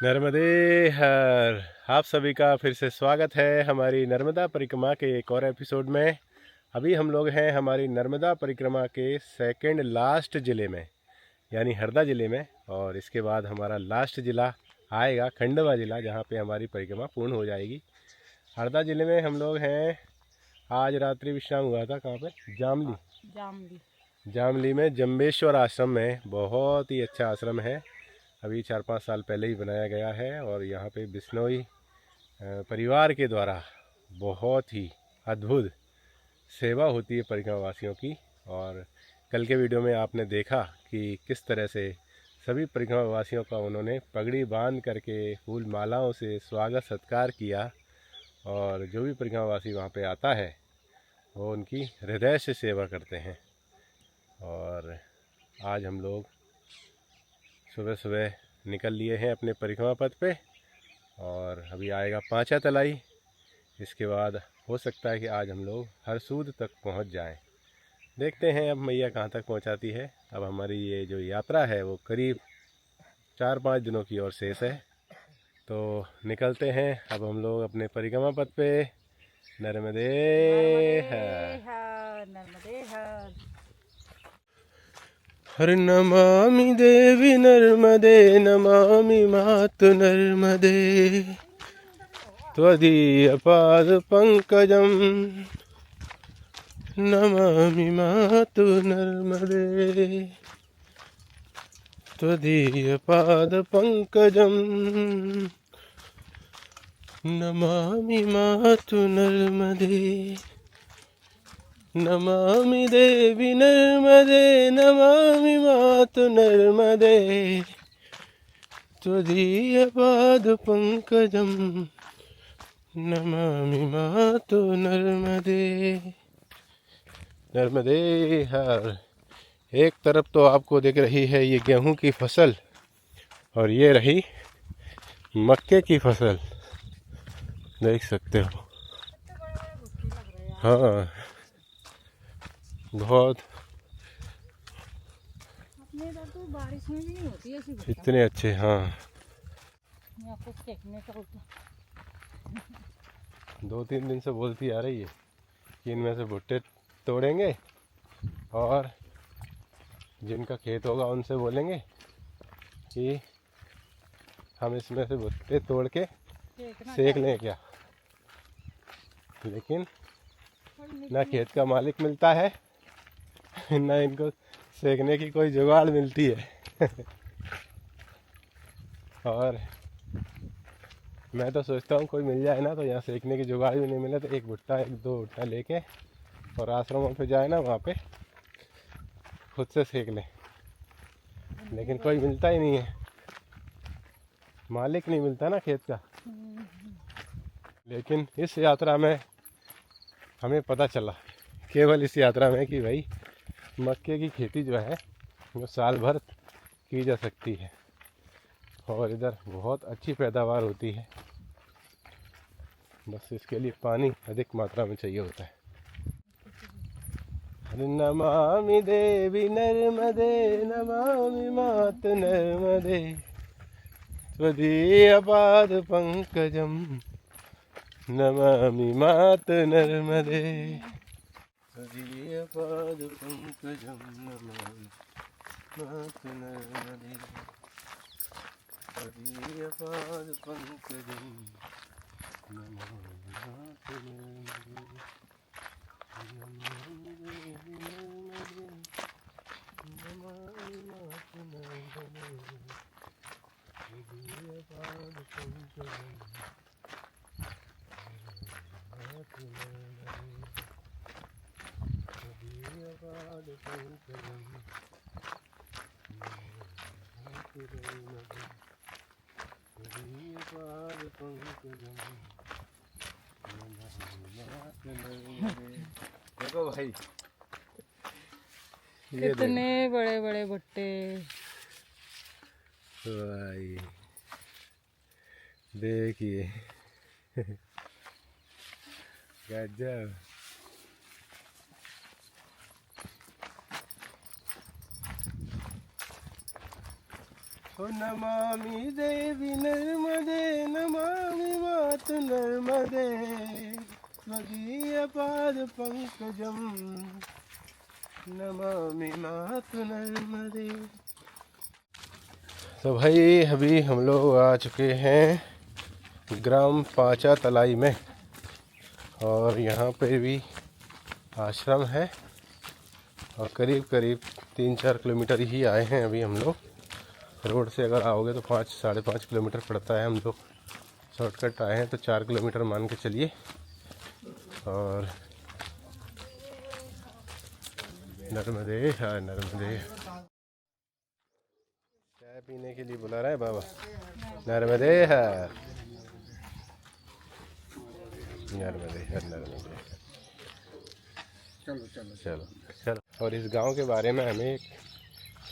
नर्मदे हर। आप सभी का फिर से स्वागत है हमारी नर्मदा परिक्रमा के एक और एपिसोड में। अभी हम लोग हैं हमारी नर्मदा परिक्रमा के सेकंड लास्ट ज़िले में, यानी हरदा ज़िले में। और इसके बाद हमारा लास्ट ज़िला आएगा खंडवा ज़िला, जहाँ पे हमारी परिक्रमा पूर्ण हो जाएगी। हरदा ज़िले में हम लोग हैं। आज रात्रि विश्राम हुआ था कहाँ पे? जामली। जामली में जम्बेश्वर आश्रम में। बहुत ही अच्छा आश्रम है, अभी 4-5 साल पहले ही बनाया गया है। और यहाँ पे बिश्नोई परिवार के द्वारा बहुत ही अद्भुत सेवा होती है परिक्रमा वासियों की। और कल के वीडियो में आपने देखा कि किस तरह से सभी परिक्रमा वासियों का उन्होंने पगड़ी बांध करके फूल मालाओं से स्वागत सत्कार किया। और जो भी परिक्रमा वासी वहाँ पे आता है वो उनकी हृदय से सेवा करते हैं। और आज हम लोग सुबह सुबह निकल लिए हैं अपने परिक्रमा पथ पे, और अभी आएगा पांचा तलाई। इसके बाद हो सकता है कि आज हम लोग हरसूद तक पहुंच जाएं। देखते हैं अब मैया कहां तक पहुंचाती है। अब हमारी ये जो यात्रा है वो करीब 4-5 दिनों की ओर शेष है। तो निकलते हैं अब हम लोग अपने परिक्रमा पथ पे। नर्मदे हर। नर्मदे हर। हर नमामि देवी नर्मदे, नमामि मातु नर्मदे, त्वदीयपाद पंकजं नमामि मातु नर्मदे, त्वदीयपाद पंकजं नमामि मातु नर्मदे, नमामि देवी नर्मदे, नमामि मातु नर्मदे, त्वदीयपाद पंकजं नमामि मातु नर्मदे। नर्मदे हर। एक तरफ तो आपको दिख रही है ये गेहूं की फसल, और ये रही मक्के की फसल, देख सकते हो। हाँ, बहुत अपने इधर तो बारिश में भी नहीं होती ऐसी भुट्टा। इतने अच्छे। हाँ, यहाँ कुछ देखने का होता। 2-3 दिन से बोलती आ रही है कि इनमें से भुट्टे तोड़ेंगे, और जिनका खेत होगा उनसे बोलेंगे कि हम इसमें से भुट्टे तोड़ के सेक लें क्या। लेकिन ना खेत का मालिक मिलता है, ना इनको सेकने की कोई जुगाड़ मिलती है। और मैं तो सोचता हूँ कोई मिल जाए ना, तो यहाँ सेकने की जुगाड़ भी नहीं मिले तो एक भुट्टा 1-2 भुट्टा लेके और आश्रमों पे जाए ना, वहाँ पे खुद से सेक लें। लेकिन कोई मिलता ही नहीं है, मालिक नहीं मिलता ना खेत का। लेकिन इस यात्रा में हमें पता चला, केवल इस यात्रा में, कि भाई मक्के की खेती जो है वो साल भर की जा सकती है, और इधर बहुत अच्छी पैदावार होती है। बस इसके लिए पानी अधिक मात्रा में चाहिए होता है। नमामि देवी नर्मदे, नमामि मातु नर्मदे, त्वदीयपाद पंकजं नमामि मातु नर्मदे, त्वदीयपाद पंकजं नमामि मातु नर्मदे, त्वदीयपाद पंकजं नमामि मातु नर्मदे, नमामि देवी नर्मदे, नमामि मातु नर्मदे, त्वदीयपाद पंकजं मातु नर्मदे, त्वदीयपाद पंकजं मातु नर्मदे, त्वदीयपाद पंकजं नमामि मातु नर्मदे। देखो भाई, ये कितने बड़े बड़े भुट्टे। भाई देखिए, गजब। ओ नमामि देवी नर्मदे नमामि मातु नर्मदे स्वकीयपाद पंकजम नमामि मातु नर्मदे। तो भाई अभी हम लोग आ चुके हैं ग्राम पाचा तलाई में और यहाँ पे भी आश्रम है और करीब करीब 3-4 किलोमीटर ही आए हैं अभी हम लोग। रोड से अगर आओगे तो 5-5.5 किलोमीटर पड़ता है। हम लोग शॉर्टकट आए हैं तो 4 किलोमीटर मान के चलिए। और नर्मदे है नर्मदे, चाय पीने के लिए बुला रहा है बाबा। नर्मदे है नर्मदे है नर्मदे। चलो चलो चलो चलो। और इस गांव के बारे में हमें एक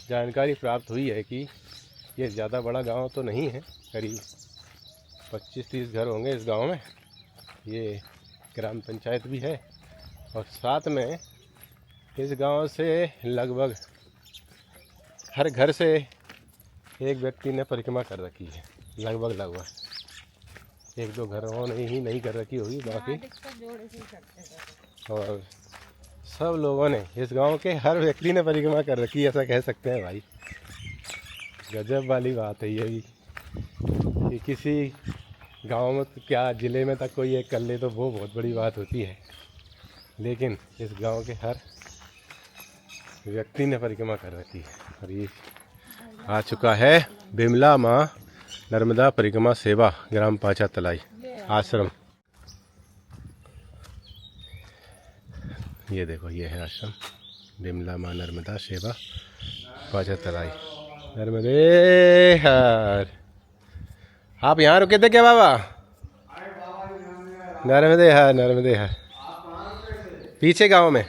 जानकारी प्राप्त हुई है कि ये ज़्यादा बड़ा गांव तो नहीं है, करीब 25-30 घर होंगे इस गांव में। ये ग्राम पंचायत भी है और साथ में इस गांव से लगभग हर घर से एक व्यक्ति ने परिक्रमा कर रखी है। लगभग 1-2 घरों ने ही नहीं कर रखी होगी, बाकी और सब लोगों ने, इस गांव के हर व्यक्ति ने परिक्रमा कर रखी है, ऐसा कह सकते हैं भाई। गजब वाली बात है ये भी कि किसी गांव में तो क्या ज़िले में तक कोई एक कर ले तो वो बहुत बड़ी बात होती है, लेकिन इस गांव के हर व्यक्ति ने परिक्रमा कर रखी है। और ये आ चुका है बिमला माँ नर्मदा परिक्रमा सेवा ग्राम पाचा तलाई आश्रम। ये देखो, ये है आश्रम बिमला माँ नर्मदा सेवा पाचा तलाई नर्मदे हर। आप यहाँ रुके थे क्या बाबा? नर्मदे हर नर्मदे हर। पीछे गांव में।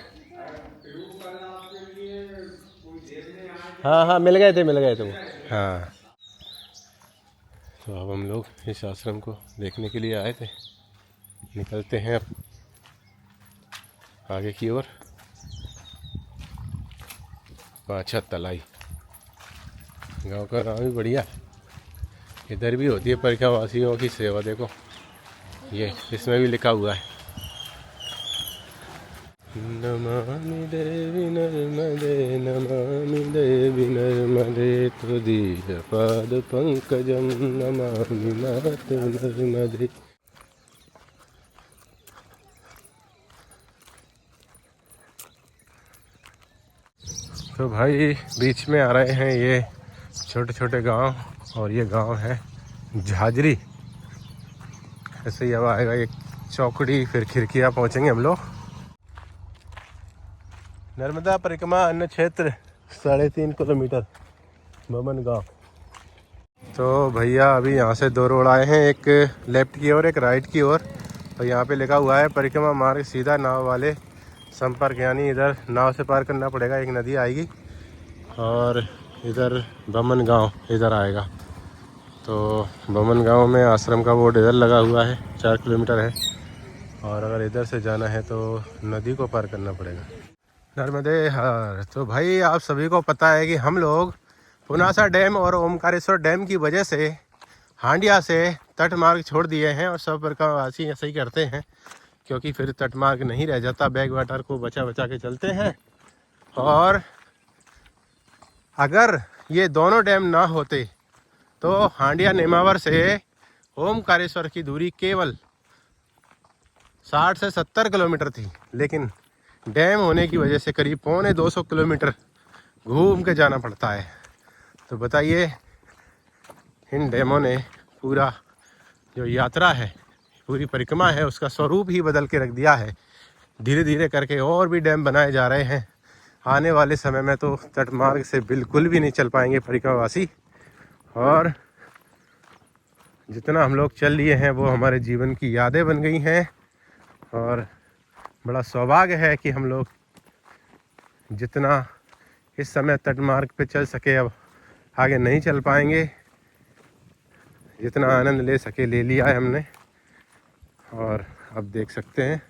हाँ हाँ मिल गए थे वो। हाँ तो अब हम लोग इस आश्रम को देखने के लिए आए थे। निकलते हैं अब आगे की ओर। पाचा तलाई गांव का नाम भी बढ़िया। इधर भी होती है परिक्रमावासियों की सेवा। देखो ये इसमें भी लिखा हुआ है नमामि देवी नर्मदे त्वदीय पाद पंकजम नमामि मातु नर्मदे। तो भाई बीच में आ रहे हैं ये छोटे छोटे गांव और ये गांव है झाजरी। ऐसे ही अब आएगा एक चौकड़ी, फिर खिड़कियाँ पहुँचेंगे हम लोग। नर्मदा परिक्रमा अन्य क्षेत्र 3.5 किलोमीटर बमन गांव। तो भैया अभी यहाँ से 2 रोड आए हैं, एक लेफ्ट की ओर एक राइट की ओर। और यहाँ पे लिखा हुआ है परिक्रमा मार्ग सीधा नाव वाले संपर्क, यानी इधर नाव से पार करना पड़ेगा। एक नदी आएगी और इधर बमन गांव इधर आएगा। तो बमन गांव में आश्रम का बोर्ड इधर लगा हुआ है, 4 किलोमीटर है। और अगर इधर से जाना है तो नदी को पार करना पड़ेगा। नर्मदे हर। तो भाई आप सभी को पता है कि हम लोग पुनासा डैम और ओमकारेश्वर डैम की वजह से हांडिया से तट मार्ग छोड़ दिए हैं और सब परिक्रमावासी ऐसे ही करते हैं, क्योंकि फिर तट मार्ग नहीं रह जाता। बैक वाटर को बचा बचा के चलते हैं। और अगर ये दोनों डैम ना होते तो हांडिया नेमावर से ओमकारेश्वर की दूरी केवल 60 से 70 किलोमीटर थी, लेकिन डैम होने की वजह से करीब 250 किलोमीटर घूम के जाना पड़ता है। तो बताइए, इन डैमों ने पूरा जो यात्रा है, पूरी परिक्रमा है, उसका स्वरूप ही बदल के रख दिया है। धीरे धीरे करके और भी डैम बनाए जा रहे हैं। आने वाले समय में तो तटमार्ग से बिल्कुल भी नहीं चल पाएंगे परिक्रमावासी। और जितना हम लोग चल लिए हैं वो हमारे जीवन की यादें बन गई हैं। और बड़ा सौभाग्य है कि हम लोग जितना इस समय तटमार्ग पे चल सके, अब आगे नहीं चल पाएंगे। जितना आनंद ले सके ले लिया है हमने। और अब देख सकते हैं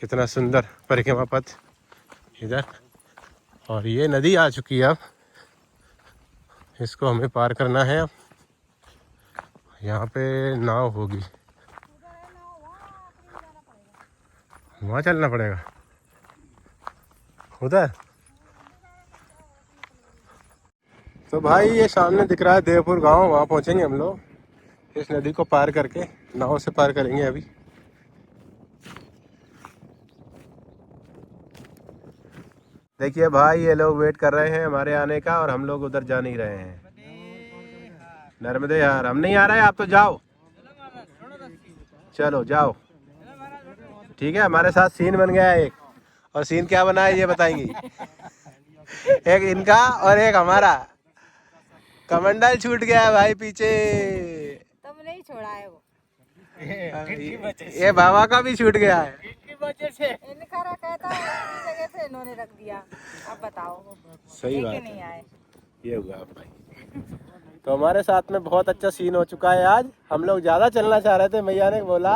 कितना सुंदर परिक्रमा पथ इधर। और ये नदी आ चुकी है अब इसको हमें पार करना है। अब यहाँ पे नाव होगी, वहाँ चलना पड़ेगा उधर। तो भाई ये सामने दिख रहा है देवपुर गांव, वहाँ पहुँचेंगे हम लोग। इस नदी को पार करके नाव से पार करेंगे अभी। देखिए भाई ये लोग वेट कर रहे हैं हमारे आने का और हम लोग उधर जा नहीं रहे हैं। नर्मदे यार, हम नहीं आ रहे हैं, आप तो जाओ। चलो जाओ, ठीक है। हमारे साथ सीन बन गया है एक, और सीन क्या बना है ये बताएंगी। एक इनका और एक हमारा। कमंडल छूट गया है भाई पीछे। तुमने ही छोड़ा है वो। ये बाबा का भी छूट गया है। इनका रखा था, इनकी जगह पे इन्होंने रख दिया। अब बताओ सही बात नहीं आए। ये हुआ भाई। तो हमारे साथ में बहुत अच्छा सीन हो चुका है आज। हम लोग ज्यादा चलना चाह रहे थे, मैया ने बोला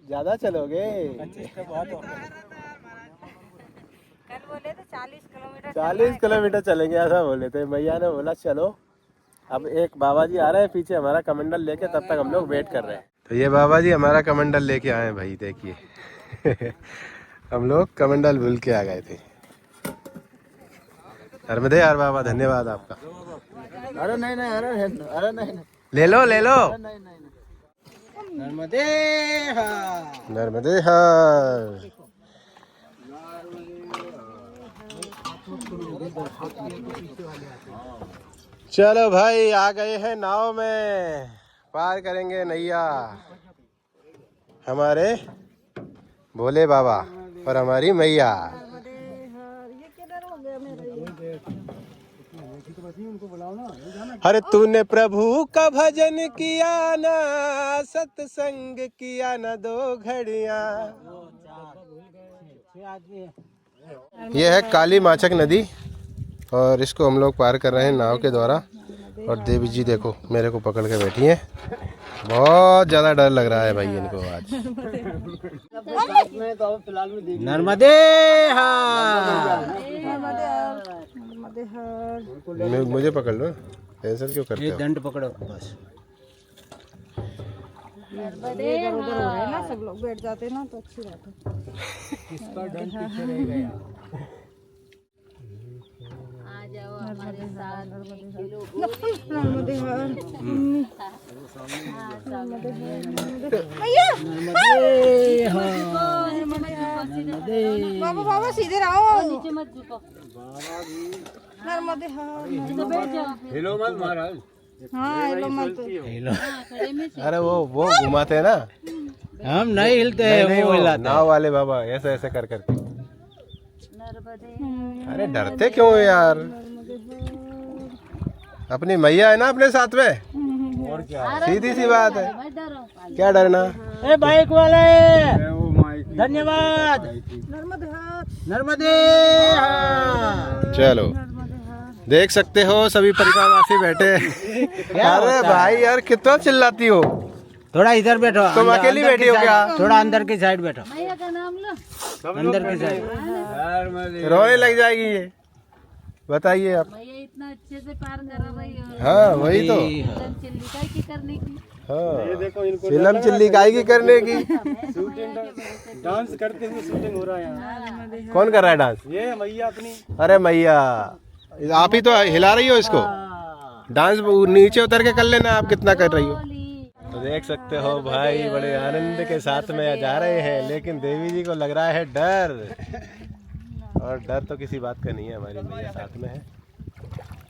ज्यादा चलोगे। कल बोले तो 40 किलोमीटर 40 किलोमीटर चलेंगे ऐसा बोले थे। मैया ने बोला चलो। अब एक बाबा जी आ रहे हैं पीछे हमारा कमंडल लेके, तब तक हम लोग वेट कर रहे हैं। तो ये बाबा जी हमारा कमंडल लेके आए हैं भाई, देखिए। हम लोग कमंडल भूल के आ गए थे। नर्मदे यार बाबा, धन्यवाद आपका। अरे नहीं, अरे नहीं, ले लो ले लो। नर्मदे नर्मदे हर। चलो भाई आ गए हैं नाव में, पार करेंगे नैया। हमारे भोले बाबा और हमारी मैया। अरे तूने प्रभु का भजन किया ना, सत्संग किया ना 2 घड़ियां। यह है काली माचक नदी और इसको हम लोग पार कर रहे हैं नाव के द्वारा। और देवी जी देखो मेरे को पकड़ के बैठी हैं। बहुत ज्यादा डर लग रहा है भाई इनको आज। नर्मदे मुझे पकड़ लो, टेंशन क्यों करते हो? दंड पकड़ो बस। इधर उधर हो रहे ना, सब लोग बैठ जाते ना तो अच्छी बात है। इसका दंड पीछे रह गया। आ जाओ हमारे साथ। बाबा बाबा सीधे रहो, नीचे मत झुको। नर्मदे हेलो मत महाराज। हाँ हेलो मत। अरे वो घुमाते हैं ना, हम नहीं हिलते हैं, वो हिलाते हैं। नाव वाले बाबा ऐसे ऐसे कर करके। अरे डरते क्यों हो यार? अपनी मैया है ना अपने साथ में, और क्या, सीधी सी बात है, क्या डरना। ए बाइक वाले धन्यवाद। नर्मदे चलो देख सकते हो सभी परिवारवासी बैठे। अरे भाई यार कितना चिल्लाती हो, थोड़ा इधर बैठो। तुम अकेली बैठी हो क्या? थोड़ा अंदर की साइड बैठो, मैया का नाम लो। अंदर की साइड। रोने लग जाएगी ये, बताइए आप। मैया इतना अच्छे से पार कर रही हो। हाँ वही तो, चिल्ली की करने की। हाँ फिल्म चिल्ली काई की करने की। डांस करते हुए शूटिंग हो रहा है यहाँ। कौन कर रहा है डांस? ये मैया अपनी। अरे मैया आप ही तो हिला रही हो इसको। डांस नीचे उतर के कर लेना, आप कितना कर रही हो। तो देख सकते हो भाई बड़े आनंद के साथ में जा रहे हैं, लेकिन देवी जी को लग रहा है डर। और डर तो किसी बात का नहीं है, हमारी मैया साथ में है।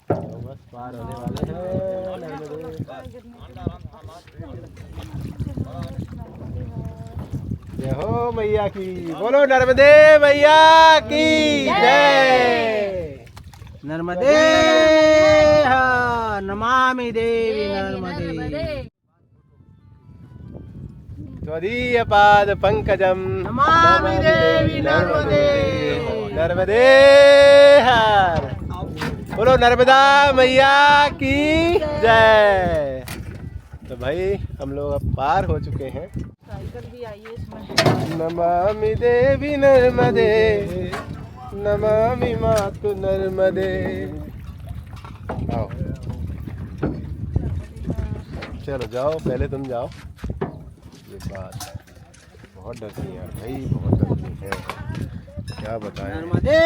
तो बस पार होने वाले हैं। जय हो मैया की, बोलो नर्मदे मैया की जय। नर्मदे नमामि देवी नर्मदे। त्वदीय पाद पंकजम नमामि देवी नर्मदे। नर्मदे हर। बोलो नर्मदा मैया की जय। तो भाई हम लोग अब पार हो चुके हैं। साइकिल भी आई है इसमें। नमामि देवी नर्मदे, नमामि मातु नर्मदे। आओ चलो जाओ, पहले तुम जाओ। ये बात है, बहुत डरती है भाई, बहुत डरती है, क्या बताएं। नर्मदे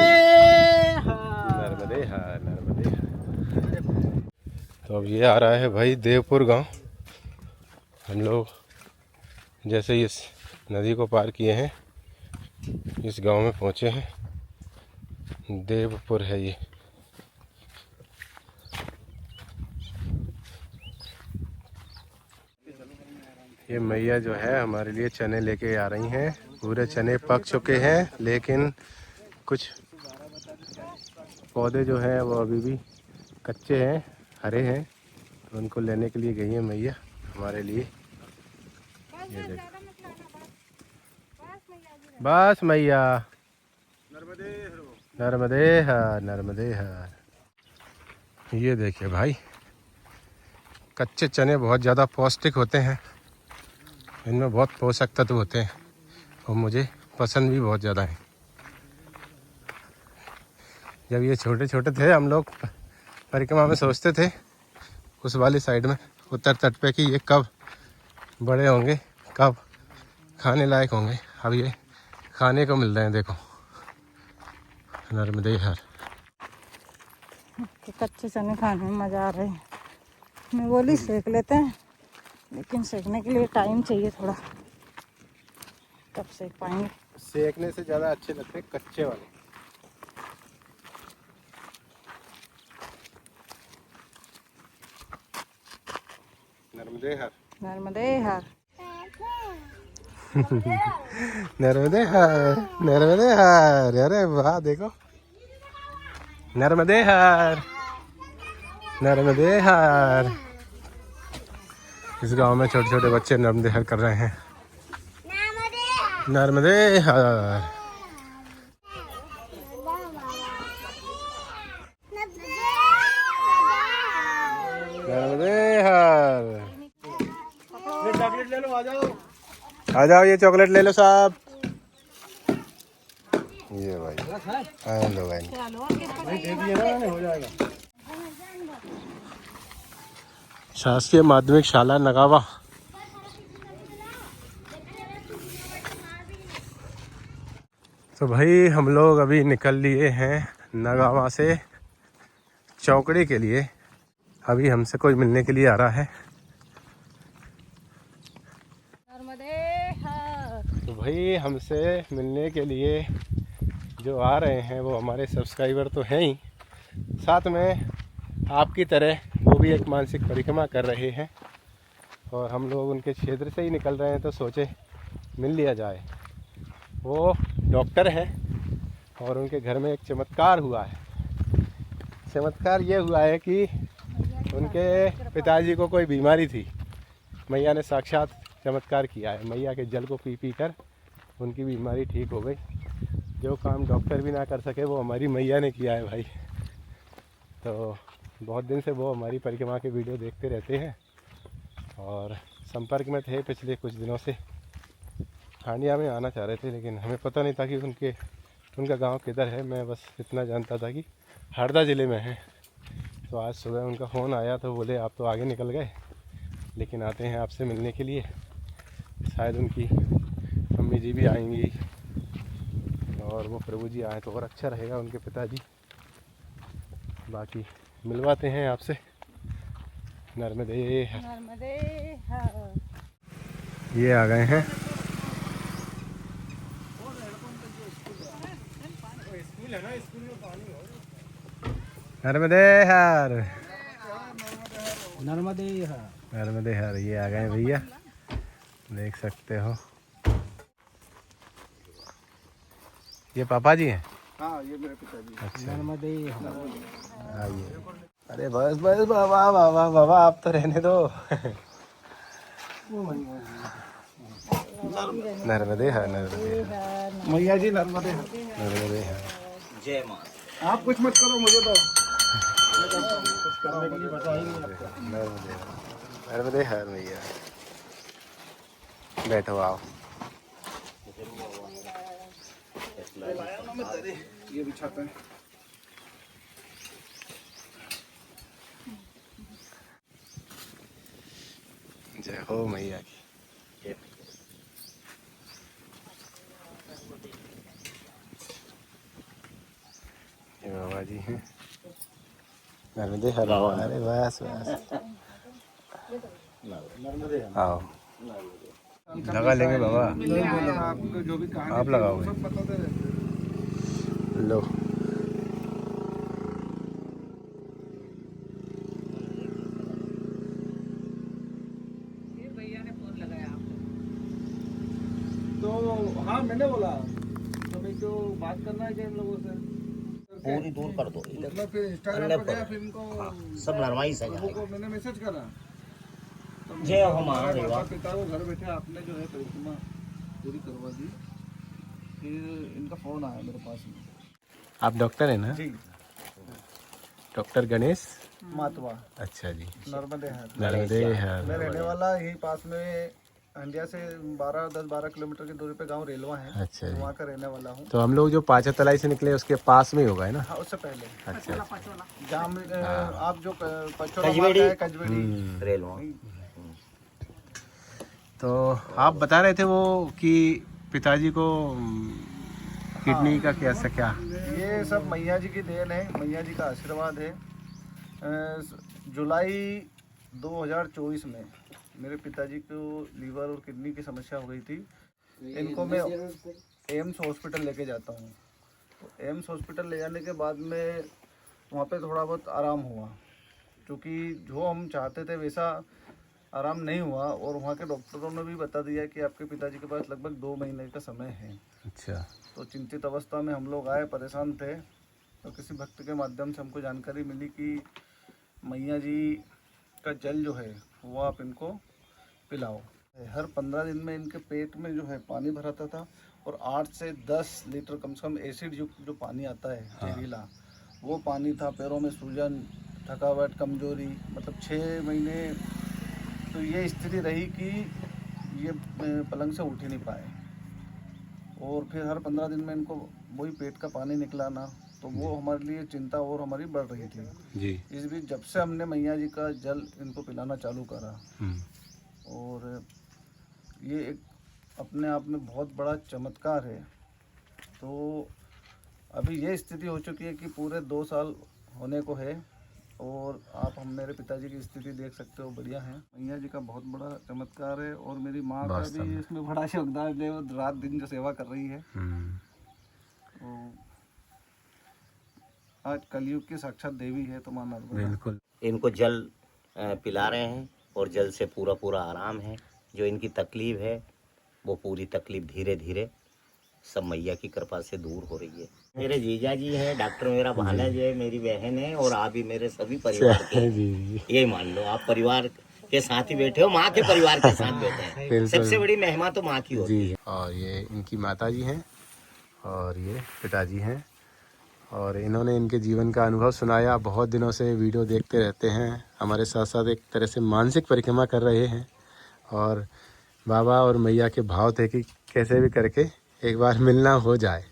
नर्मदे हार, नर्मदे हार। तो अब ये आ रहा है भाई देवपुर गांव। हम लोग जैसे ही इस नदी को पार किए हैं, इस गांव में पहुंचे हैं। देवपुर है ये। ये मैया जो है हमारे लिए चने लेके आ रही हैं। पूरे चने पक चुके हैं, लेकिन कुछ पौधे जो हैं वो अभी भी कच्चे हैं, हरे हैं। तो उनको लेने के लिए गई है मैया हमारे लिए। ये देखो, बस मैया, नर्मदे हर, नर्मदे हर। ये देखिए भाई, कच्चे चने बहुत ज़्यादा पौष्टिक होते हैं, इनमें बहुत पोषक तत्व होते हैं और मुझे पसंद भी बहुत ज़्यादा है। जब ये छोटे छोटे थे हम लोग परिक्रमा में सोचते थे उस वाली साइड में उत्तर तट पे कि ये कब बड़े होंगे, कब खाने लायक होंगे। अब ये खाने को मिल रहे हैं, देखो नर्मदे हर। कच्चे चने खाने में मजा आ रहा है। मैं बोली सेक लेते हैं, लेकिन सेकने के लिए टाइम चाहिए थोड़ा, तब सेक पाएंगे। सेकने से ज़्यादा अच्छे लगते हैं कच्चे वाले। नर्मदे हर, नर्मदे हर। नर्मदे हर, नर्मदे हर। अरे वाह, देखो नर्मदे हर, नर्मदे हर। इस गांव में छोटे छोटे बच्चे नर्मदे हर कर रहे हैं। नर्मदे हर, नर्मदे हर। चॉकलेट ले लो, आ जाओ। आ जाओ, ये चॉकलेट ले लो साहब। ये भाई लो भाई, दे दिए ना, हो जाएगा। शासकीय माध्यमिक शाला नगावा। तो भाई हम लोग अभी निकल लिए हैं नगावा से चौकड़ी के लिए। अभी हमसे कोई मिलने के लिए आ रहा है। नर्मदे हर। तो भाई हमसे मिलने के लिए जो आ रहे हैं वो हमारे सब्सक्राइबर तो हैं ही, साथ में आपकी तरह वो भी एक मानसिक परिक्रमा कर रहे हैं और हम लोग उनके क्षेत्र से ही निकल रहे हैं, तो सोचे मिल लिया जाए। वो डॉक्टर हैं और उनके घर में एक चमत्कार हुआ है। चमत्कार ये हुआ है कि उनके पिताजी को कोई बीमारी थी, मैया ने साक्षात चमत्कार किया है। मैया के जल को पी पी कर उनकी बीमारी ठीक हो गई। जो काम डॉक्टर भी ना कर सके वो हमारी मैया ने किया है भाई। तो बहुत दिन से वो हमारी परिक्रमा के वीडियो देखते रहते हैं और संपर्क में थे पिछले कुछ दिनों से। हांडिया में आना चाह रहे थे, लेकिन हमें पता नहीं था कि उनका गांव किधर है। मैं बस इतना जानता था कि हरदा ज़िले में है। तो आज सुबह उनका फ़ोन आया तो बोले आप तो आगे निकल गए, लेकिन आते हैं आपसे मिलने के लिए। शायद उनकी मम्मी जी भी आएंगी और वो प्रभु जी आए तो और अच्छा रहेगा, उनके पिताजी। बाकी मिलवाते हैं आपसे। नर्मदे हर। नर्मदे हर। ये आ गए हैं। नर्मदे हर, नर्मदे हर। नर्मदे हर। ये आ गए भैया, देख सकते हो। ये पापा जी हैं। हाँ, ये मेरे पिताजी। अच्छा, नर्मदे हर। आइए। अरे बस बस बाबा बाबा बाबा, आप तो रहने दो। नर्मदे हर, नर्मदे हर, मैया जी नर्मदे हर। नर्मदे हर। जय मां। आप कुछ मत करो, मुझे तो कुछ करने के लिए बताएंगे आपको। नर्मदे हर, नर्मदे हर भैया। बैठो आओ। ये बिछाते हैं। हो मैया की। ये बाबा जी हैं, नर्मदे हर बाबा। अरे बस बस आओ लगा लेंगे बाबा, आपको जो भी कहानी आप लगाओगे सब बताते रहते। लो। तो हाँ मैंने बोला तो भाई जो बात करना है इन लोगों से पूरी दूर कर दो मैं फिर इंस्टाग्राम पर गया, फिर इनको सब नरवाई से लोगों को मैंने मैसेज करा तो जय हो हमारे महादेवा। माता पिता को घर बैठे आपने जो है परिक्रमा पूरी करवा दी। फिर इनका फोन आया मेरे पास में। आप डॉक्टर हैं ना? जी डॉक्टर गणेश मातवा अच्छा जी, नर्मदे है। नर्मदे है। मैं रहने वाला यही पास में हंडिया से 10-12 किलोमीटर की दूरी पे गांव रेलवा है। अच्छा जी, वहाँ का रहने वाला हूँ। तो हम लोग जो पाचा तलाई से निकले उसके पास में ही होगा है ना? हाँ उससे पहले अच्छा जाम आप जो पचोला कजवेड़ी। मार्ग है, कजवेड़ी रेलवा। तो आप बता रहे थे वो कि पिताजी को किडनी का क्या? ये सब मैया जी की देन है, मैया जी का आशीर्वाद है। जुलाई 2024 में मेरे पिताजी को लीवर और किडनी की समस्या हो गई थी। इनको मैं एम्स हॉस्पिटल लेके जाता हूँ। तो एम्स हॉस्पिटल ले जाने के बाद में वहाँ पे थोड़ा बहुत आराम हुआ, क्योंकि जो हम चाहते थे वैसा आराम नहीं हुआ। और वहाँ के डॉक्टरों ने भी बता दिया कि आपके पिताजी के पास लगभग 2 महीने का समय है। अच्छा, तो चिंतित अवस्था में हम लोग आए, परेशान थे। तो किसी भक्त के माध्यम से हमको जानकारी मिली कि मैया जी का जल जो है वो आप इनको पिलाओ। हर 15 दिन में इनके पेट में जो है पानी भराता था और 8 से 10 लीटर कम से कम एसिड युक्त जो पानी आता है जहरीला, वो पानी था। पैरों में सूजन, थकावट, कमजोरी, मतलब 6 महीने तो ये स्थिति रही कि ये पलंग से उठ ही नहीं पाए। और फिर हर 15 दिन में इनको वही पेट का पानी निकलाना, तो वो हमारे लिए चिंता और हमारी बढ़ रही थी जी। इस बीच जब से हमने मैया जी का जल इनको पिलाना चालू करा, और ये एक अपने आप में बहुत बड़ा चमत्कार है। तो अभी ये स्थिति हो चुकी है कि पूरे 2 साल होने को है, और आप हम मेरे पिताजी की स्थिति देख सकते हो, बढ़िया है। मैया जी का बहुत बड़ा चमत्कार है। और मेरी माँ का भी इसमें बड़ा योगदान है, वो रात दिन जो सेवा कर रही है। तो आज कलयुग की साक्षात देवी है तो माँ नर्मदा। बिल्कुल। इनको जल पिला रहे हैं और जल से पूरा आराम है। जो इनकी तकलीफ है वो पूरी तकलीफ धीरे धीरे सब मैया की कृपा से दूर हो रही है। मेरे जीजा जी हैं, डॉक्टर मेरा भानज है, मेरी बहन है, और आप भी मेरे सभी परिवार के ये मान लो आप परिवार के साथ ही बैठे हो, माँ के परिवार के साथ बैठे हैं। सबसे बड़ी महिमा तो माँ की होती है। और ये इनकी माता जी हैं और ये पिताजी हैं, और इन्होंने इनके जीवन का अनुभव सुनाया। बहुत दिनों से वीडियो देखते रहते हैं, हमारे साथ साथ एक तरह से मानसिक परिक्रमा कर रहे हैं। और बाबा और मैया के भाव थे कि कैसे भी करके एक बार मिलना हो जाए।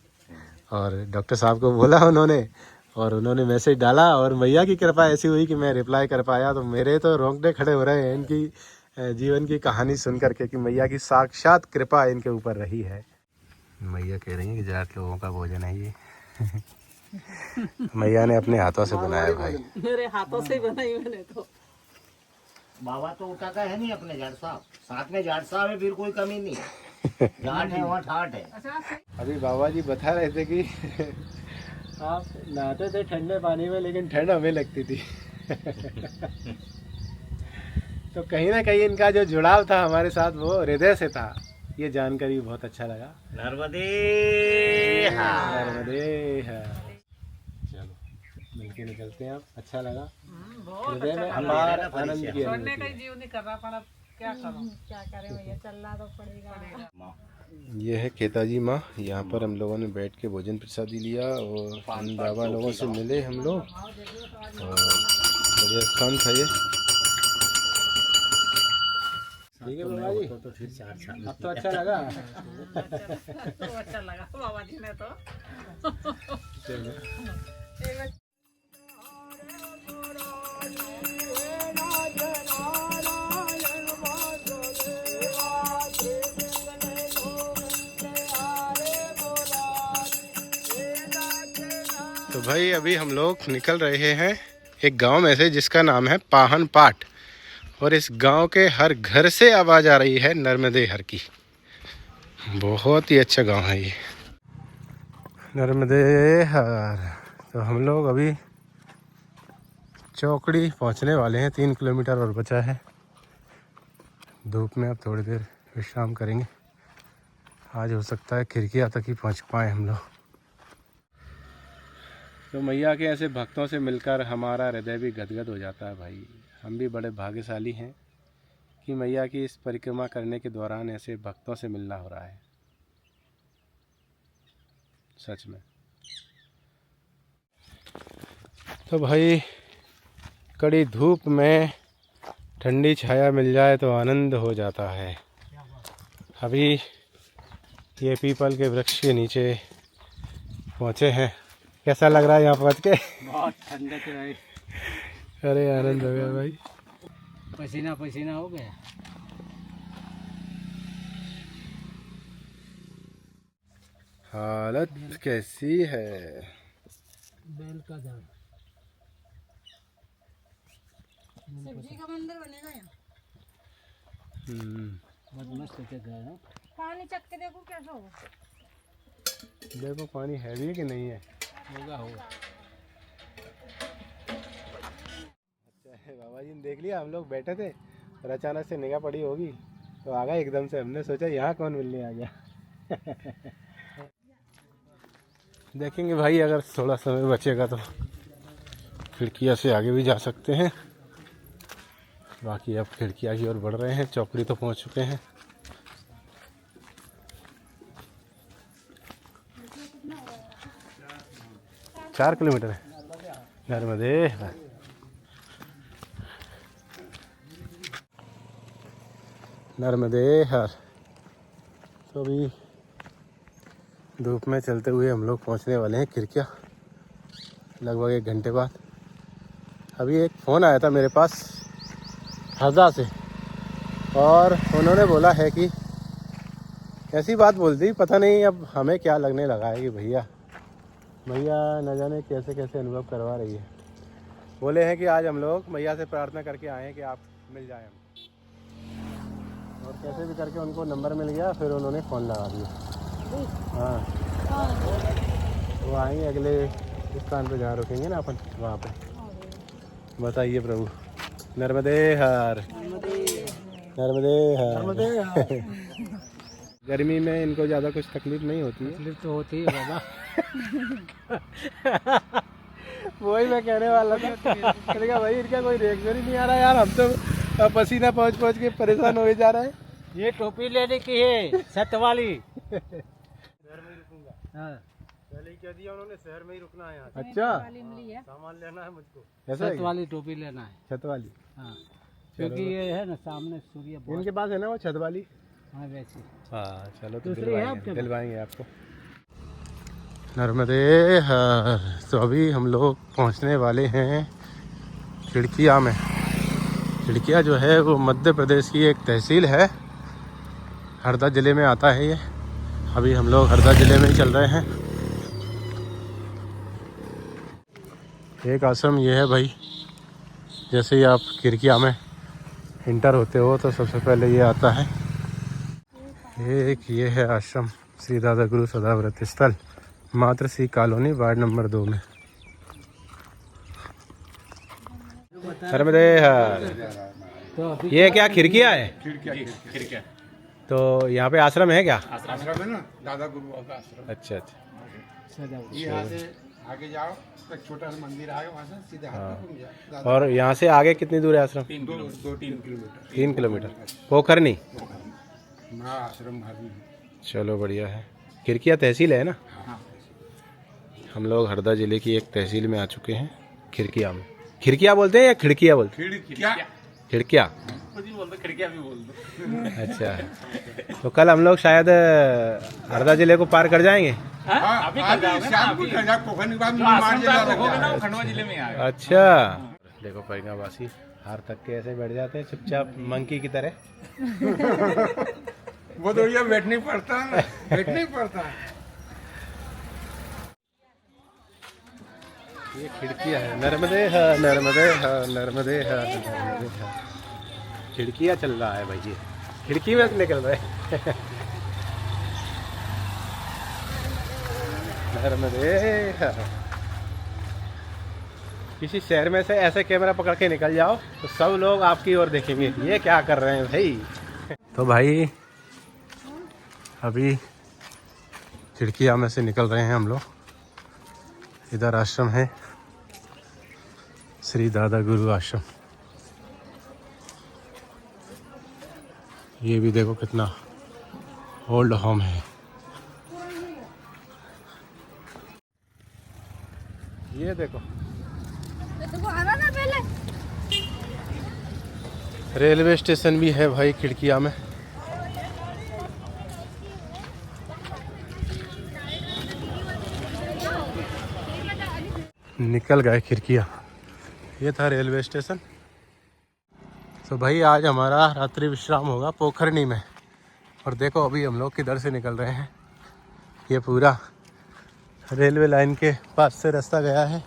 और डॉक्टर साहब को बोला उन्होंने, और उन्होंने मैसेज डाला, और मैया की कृपा ऐसी हुई कि मैं रिप्लाई कर पाया। तो मेरे तो रोंगटे खड़े हो रहे हैं इनकी जीवन की कहानी सुन करके कि मैया की साक्षात कृपा इनके ऊपर रही है। मैया कह रही है कि 8 लोगों का भोजन है ये। मैया ने अपने हाथों से बनाया भाई। मेरे हाथों से बनाई मैंने तो। बाबा तो उठा का है नहीं अपने जाट साहब, साथ में जाट साहब है, फिर कोई कमी नहीं है। जाट है वहाँ ठाट है। अभी बाबा जी बता रहे थे कि आप नहाते थे ठंडे पानी में, लेकिन ठंड हमें लगती थी। तो कहीं ना कहीं इनका जो जुड़ाव था हमारे साथ वो हृदय से था। ये जानकारी बहुत अच्छा लगा। नर्मदे नर्मदे है। चलो मिलके निकलते हैं। आप अच्छा लगा, हृदय में अपार आनंद की अनुभूति। क्या करें भैया, चलना तो पड़ेगा। ये है खेताजी माँ। यहाँ पर हम लोगों ने बैठ के भोजन प्रसादी लिया और हम बाबा लोगों से मिले हम लोग, और बढ़िया स्थान था ये। ठीक है बाबा जी, तो फिर 4 साल अब तो अच्छा लगा। तो अच्छा लगा बाबा जी ने तो। चलो। तो भाई अभी हम लोग निकल रहे हैं एक गांव में से जिसका नाम है पाहन पाट, और इस गांव के हर घर से आवाज़ आ रही है नर्मदे हर की। बहुत ही अच्छा गांव है ये नर्मदे हर। तो हम लोग अभी चौकड़ी पहुंचने वाले हैं, 3 किलोमीटर और बचा है। धूप में अब थोड़ी देर विश्राम करेंगे। आज हो सकता है खिड़कियाँ तक ही पहुंच पाए हम लोग। तो मैया के ऐसे भक्तों से मिलकर हमारा हृदय भी गदगद हो जाता है भाई। हम भी बड़े भाग्यशाली हैं कि मैया की इस परिक्रमा करने के दौरान ऐसे भक्तों से मिलना हो रहा है, सच में। तो भाई कड़ी धूप में ठंडी छाया मिल जाए तो आनंद हो जाता है। अभी ये पीपल के वृक्ष के नीचे पहुँचे हैं। कैसा लग रहा है यहाँ पहुँच के? बहुत ठंडक है। अरे आनंद हो गया भाई, पसीना पसीना हो गया। हालत कैसी है? बेल का झाड़। सब्जी का मंदिर बनेगा यहाँ। बहुत मस्त जगह है। पानी चख के देखो कैसा होगा। देखो पानी है भी कि नहीं है। होगा होगा। अच्छा है बाबा जी ने देख लिया, हम लोग बैठे थे और अचानक से निगाह पड़ी होगी तो आ गए एकदम से। हमने सोचा यहाँ कौन मिलने आ गया। देखेंगे भाई, अगर थोड़ा समय बचेगा तो खिड़कियाँ से आगे भी जा सकते हैं। बाकी अब खिड़कियाँ की ओर बढ़ रहे हैं। चौकड़ी तो पहुँच चुके हैं। चार किलोमीटर है नर्मदे हर। नर्मदे हर। तो अभी धूप में चलते हुए हम लोग पहुंचने वाले हैं खिड़कियाँ, लगभग 1 घंटे बाद। अभी एक फ़ोन आया था मेरे पास हरदा से, और उन्होंने बोला है कि ऐसी बात बोल दी, पता नहीं अब हमें क्या लगने लगा है कि भैया मैया न जाने कैसे कैसे अनुभव करवा रही है। बोले हैं कि आज हम लोग मैया से प्रार्थना करके आए हैं कि आप मिल जाएं हम, और कैसे भी करके उनको नंबर मिल गया, फिर उन्होंने फ़ोन लगा दिया। हाँ, वो आएंगे अगले स्थान पे जहाँ रुकेंगे ना अपन, वहाँ पे। बताइए प्रभु। नर्मदे हर, नर्मदे हर। गर्मी में इनको ज़्यादा कुछ तकलीफ नहीं होती है। तकलीफ तो होती है बाबा। वही मैं कहने वाला था। मैंने कहा भाई इनका कोई रिएक्शन ही नहीं आ रहा यार, हम तो पसीना पहुँच के परेशान हो जा रहे हैं। ये टोपी लेने की है, छत वाली। शहर में ही रुकूंगा। हाँ। पहले ही कह दिया उन्होंने, शहर में ही रुकना है यहाँ। अच्छा, सामान लेना है मुझको। ऐसा छत वाली टोपी लेना है। छत वाली? हाँ, क्योंकि ये है ना सामने सूर्य बहुत। इनके पास है ना वो छत वाली? हाँ वैसी। हाँ चलो, तो दूसरी है आपके पास? दिलवाएंगे आपको। नर्मदे हर। तो अभी हम लोग पहुंचने वाले हैं खिड़किया में। खिड़किया जो है वो मध्य प्रदेश की एक तहसील है, हरदा ज़िले में आता है ये। अभी हम लोग हरदा ज़िले में ही चल रहे हैं। एक आश्रम ये है भाई, जैसे ही आप खिड़किया में इंटर होते हो तो सबसे पहले ये आता है। एक ये है आश्रम श्री दादा गुरु सदाव्रत स्थल, मातृश्री कॉलोनी, वार्ड नंबर 2 में। नर्मदे हर। तो अभी ये क्या खिड़कियाँ है? खिड़कियाँ। तो यहाँ पे आश्रम है क्या? आश्रम है ना, दादा गुरु का आश्रम। अच्छा अच्छा। यहाँ से आगे जाओ तो एक छोटा सा मंदिर आएगा, वहाँ से सीधे हाथ में घूम जाओ। और यहाँ से आगे कितनी दूर है आश्रम? 3 किलोमीटर। 3 किलोमीटर। पोखरनी? हाँ, आश्रम भाभी। चलो बढ़िया है। खिड़किया तहसील है ना? हम लोग हरदा ज़िले की एक तहसील में आ चुके हैं, खिड़किया में। खिड़किया बोलते हैं या खिड़किया बोलते हैं? खिड़किया। खिड़किया। खिड़किया भी बोल दो। अच्छा, तो कल हम लोग शायद हरदा ज़िले को पार कर जाएंगे। अभी शाम को खंडवा जिले में आए। अच्छा, देखो परिणावासी हार तक के ऐसे बैठ जाते हैं चुपचाप मंकी की तरह। वो तो ये बैठना ही पड़ता है, बैठना ही पड़ता है। ये खिड़कियाँ है, नर्मदे है नर्मदे है नर्मदे है नर्मदे है। खिड़कियाँ चल रहा है भाई, ये खिड़की में से निकल रहे हैं। नर्मदे है। किसी शहर में से ऐसे कैमरा पकड़ के निकल जाओ तो सब लोग आपकी ओर देखेंगे, ये क्या कर रहे हैं भाई। तो भाई अभी खिड़कियाँ में से निकल रहे हैं हम लोग। इधर आश्रम है, श्री दादा गुरु आश्रम। ये भी देखो कितना ओल्ड होम है। ये देखो रेलवे स्टेशन भी है भाई खिड़किया में। निकल गए खिड़किया। ये था रेलवे स्टेशन। तो भाई आज हमारा रात्रि विश्राम होगा पोखरनी में। और देखो अभी हम लोग किधर से निकल रहे हैं। ये पूरा रेलवे लाइन के पास से रास्ता गया है।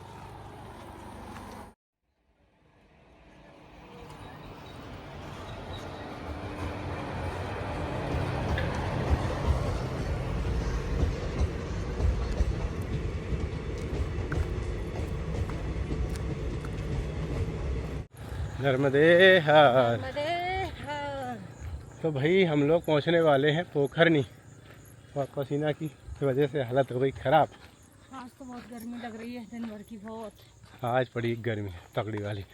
नर्मदे हर। तो भाई हम लोग पहुंचने वाले हैं पोखरनी और पसीना की वजह से हालत हो गई ख़राब। आज तो बहुत गर्मी लग रही है, दिन भर की बहुत। आज पड़ी गर्मी तगड़ी वाली।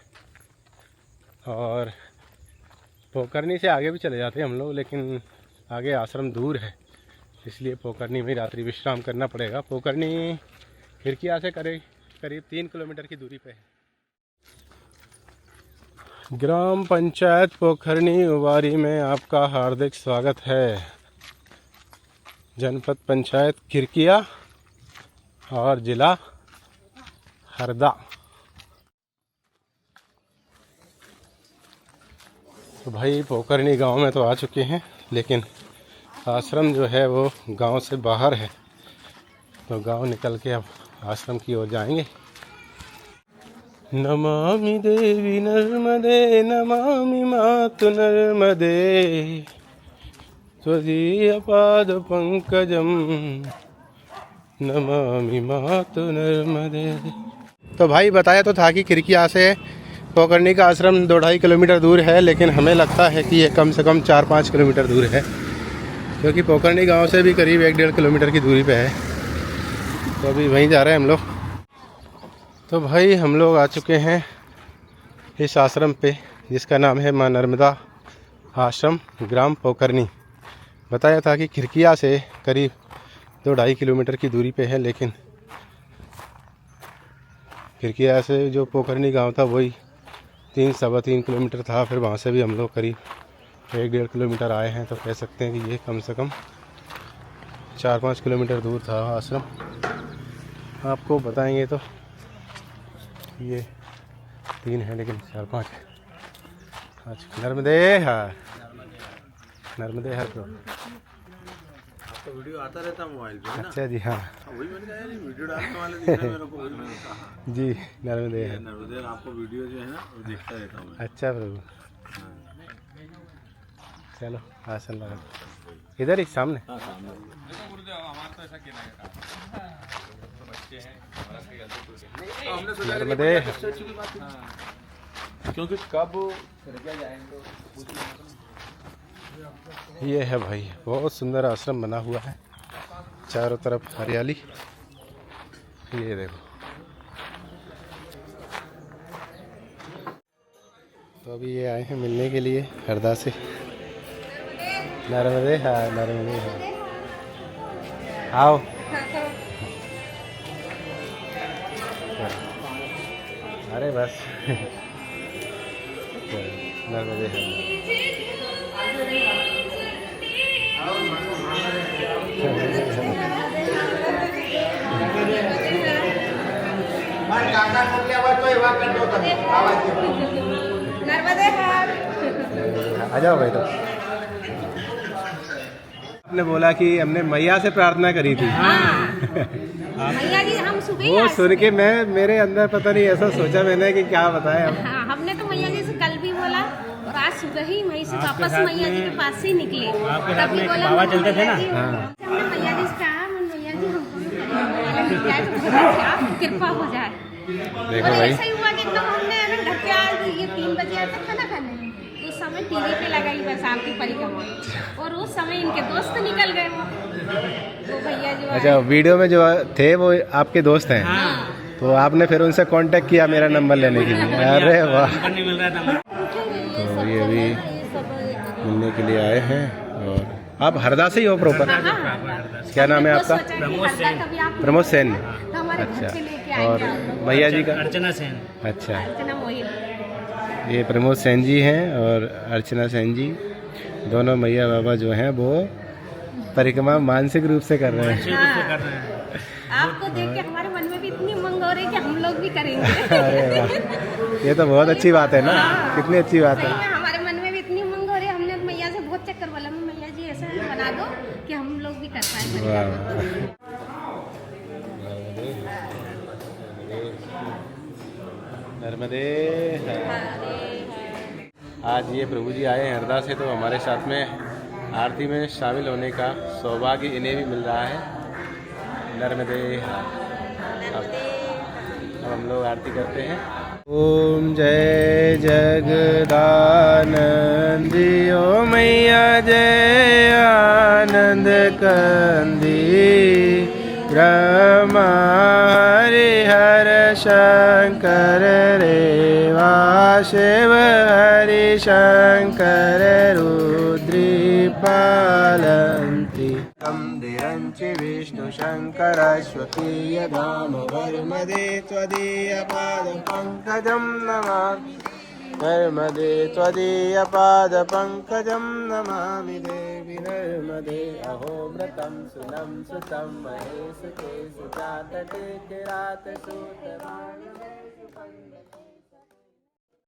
और पोखरनी से आगे भी चले जाते हैं हम लोग, लेकिन आगे आश्रम दूर है, इसलिए पोखरनी में रात्रि विश्राम करना पड़ेगा। पोखरनी खिड़किया से करीब 3 किलोमीटर की दूरी पे है। ग्राम पंचायत पोखरनी उवारी में आपका हार्दिक स्वागत है। जनपद पंचायत खिड़किया और जिला हरदा। तो भाई पोखरनी गांव में तो आ चुके हैं, लेकिन आश्रम जो है वो गांव से बाहर है। तो गांव निकल के अब आश्रम की ओर जाएंगे। नमामि देवी नर्मदे नमामि मातु नर्मदे त्वदीय पाद पंकजम नमामि मातु नर्मदे। तो भाई बताया तो था कि खिड़किया से पोखरनी का आश्रम 2-2.5 किलोमीटर दूर है, लेकिन हमें लगता है कि ये कम से कम 4-5 किलोमीटर दूर है, क्योंकि पोखरनी गांव से भी करीब 1-1.5 किलोमीटर की दूरी पे है। तो अभी वहीं जा रहे हैं हम लोग। तो भाई हम लोग आ चुके हैं इस आश्रम पे, जिसका नाम है माँ नर्मदा आश्रम ग्राम पोखरनी। बताया था कि खिड़किया से करीब 2-2.5 किलोमीटर की दूरी पे है, लेकिन खिड़किया से जो पोखरनी गांव था वही 3-3.25 किलोमीटर था। फिर वहाँ से भी हम लोग करीब 1-1.5 किलोमीटर आए हैं। तो कह सकते हैं कि ये कम से कम 4-5 किलोमीटर दूर था आश्रम। आपको बताएंगे तो ये 3 है, लेकिन 4-5 है। अच्छा नर्मदे हर, नर्मदे हर। तो वीडियो आता रहता है मोबाइल पे ना। अच्छा जी हाँ, वही मैंने कहा यार वीडियो डालने वाले दिख रहे हैं मेरे को, वही मैंने कहा। जी नर्मदे हर। नर्मदे आपको वीडियो जो है ना वो देखता रहता हूँ। अच्छा प्रभु, चलो आसन लगा इधर ही सामने। नर्मदे क्योंकि कब ये है भाई, बहुत सुंदर आश्रम बना हुआ है, चारों तरफ हरियाली। ये देखो। तो अभी ये आए हैं मिलने के लिए हरदा से। नर्मदे हाँ, नर्मदे हाँ, आओ। अरे बस नर्मदे हाँ। आ जाओ भाई। तो आपने बोला कि हमने मैया से प्रार्थना करी थी। भैया जी हम सुबह ही वो आज सुन के मैं मेरे अंदर पता नहीं ऐसा सोचा मैंने कि क्या बताए अब। हाँ, हमने तो मैया जी से कल भी बोला और आज सुबह ही वहीं से वापस मैया जी के पास से ही निकले। तभी बोला बाबा चलते थे ना। हमने मैया जी से कहा मैया जी हमको भी क्या तो कृपा हो जाए। देखो और भाई ऐसा ही हुआ कि एकदम हमने है ना घर पे आज ये 3 बजे आया था खाना खाने में। तो उस समय टीवी पे लगाई बस आपकी परिक्रमा और उस समय इनके दोस्त निकल गए वो भैया जो अच्छा, वीडियो में जो थे वो आपके दोस्त हैं? तो आपने फिर उनसे कांटेक्ट किया मेरा नंबर लेने के लिए? अरे वाह। तो ये अभी मिलने के लिए आए हैं। और आप हरदा से ही हो प्रॉपर? क्या नाम है आपका? प्रमोद सेन। अच्छा, और भैया जी का? अर्चना सेन। अच्छा, ये प्रमोद सेन जी हैं और अर्चना सेन जी, दोनों मैया बाबा जो हैं वो परिक्रमा मानसिक रूप से कर रहे हैं। आपको देख के हमारे मन में भी इतनी उमंग हो रही है कि हम लोग भी करेंगे। अरे वाह, ये तो बहुत अच्छी बात है ना। कितनी अच्छी बात है। हमारे मन में भी इतनी उमंग हो रही है। हमने मैया से बहुत चक्कर बोला मैया जी ऐसा बना दो कि हम लोग भी कर पाए। वाह, नर्मदे। आज ये प्रभु जी आए हैं हरदा से, तो हमारे साथ में आरती में शामिल होने का सौभाग्य इन्हें भी मिल रहा है। नर्मदे। अब हम लोग आरती करते हैं। ओम जय जगदानंदी ओ मैया जय आनंद कंदी ब्रह्मा हरिहर शंकर रेवा शिव हरि शंकर रुद्री पालन्ति दिरंचि विष्णु शंकर स्वकीय धाम वर्मदे त्वदीय पाद पंकजं नमामि। नर्मदे त्वदीय पाद पंकजं नमामि देवी नर्मदे। अहो व्रतं सुनं सुतं महेश के सुजात के किरात सूत